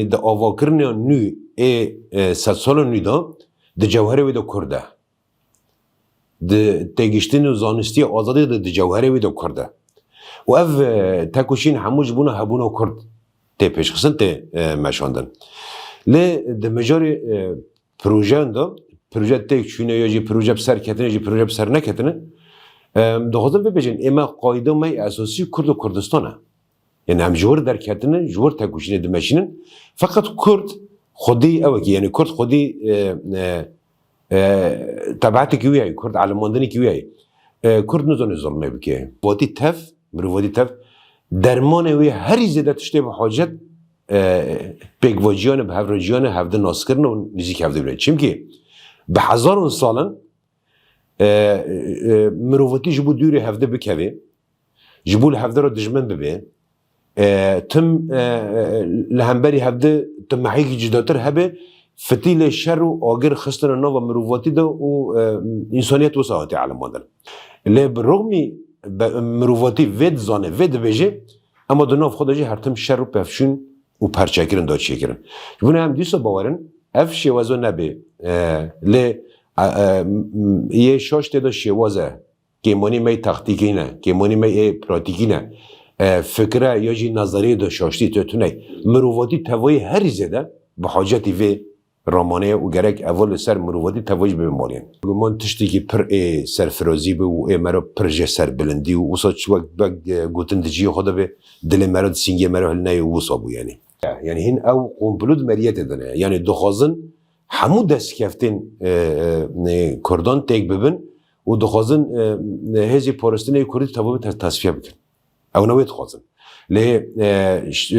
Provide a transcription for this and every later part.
د آواکرن نو ست سال نو دا د جوهره و دا کرده د تگشتن و زانستی آزادی د جوهره و دا کرده و اف تکوشین هموش بونه هبونه کرد تی پیش خسن تی مشاندن لی د مجار پروژه دا پروژه تک چونه یا جی پروژه بسر کتنه جی پروژه بسر نکتنه دخوزم ببیجن اما قایده مای اساسی کرد و کردستانه yani hem jور در کردن جور تکوشین دمشینن فقط کرد خودی اوکی یعنی کرد خودی تبعتی کیویه کرد علماندنی کیویه کرد نزانی ظلمه بکه وادی تف مروادی تف درمان وی هر زیاده تشته به حاجت بگواجیان به هفراجیان هفته ناس کردن و نزیک هفته بله چیم که به هزاران سالن مروادی جبو دوری هفته بکوه جبول هفته را دجمن ببه تم لهمبری هفته تم محیکی جداتر هبه فتیل شر و آگر خستن نو و مروواتی ده و انسانیت و ساعتی عالم مادن لی برغمی مروواتی وید زانه وید بجه اما دو ناف خدا جه هر تم شر و پفشون و پرچکرن دا چیه کرن جبونه هم دیسا باورن اف شوازو نبه لی یه شاش تیدا شوازه که مانی می تاکتیکی نه که مانی می پراتیکی نه فکره یا جی نظریه دا شاشتی تونه مروواتی توای هر زده به حاجتی وی رامانه و گرک اول سر مروواتی توایش بمالین من تشتی که پر سرفرازی به و مرا پرجه سر بلندی و وسا چوک بگ گوتن دجی خدا به دل مرا سینگی مرا هل نه وسا بو یعنی هین او قنبلود مریت دنه یعنی دخازن همو دست کفتین کردان تیک ببن و دخازن هزی پارستانه کردی توابه تصفیه بکن او نوید خوازن لی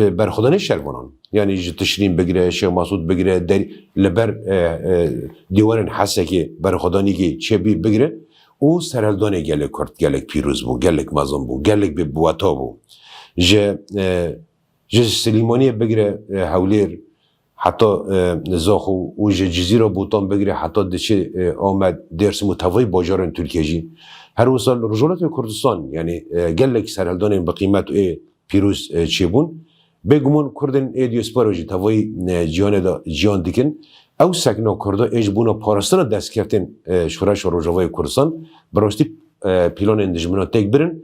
برخودانه شروانان یعنی تشرین بگیره شیخ مسعود بگیره در لبر دیوارن حسه که برخودانی که چه بی بگیره او سرالدانه گلک کرد گلک پیروز بو گلک مزان بو گلک به بواتا بو جه سلیمانی بگیره حولیر حتی زاخو و جزیره بوتان بگیره حتی دچه آمد درس متوای باجارن ترکیه جی هر وصل رجولت کردستان یعنی گلک سرالدانه به قیمت پیروز چی بون بگمون کردن دیاسپوراجی توای جهان دیکن او سکنا کرده ایج بونا پارستان دست کردن شورش و روجاوای کردستان براستی پیلان اندجمنات تک برن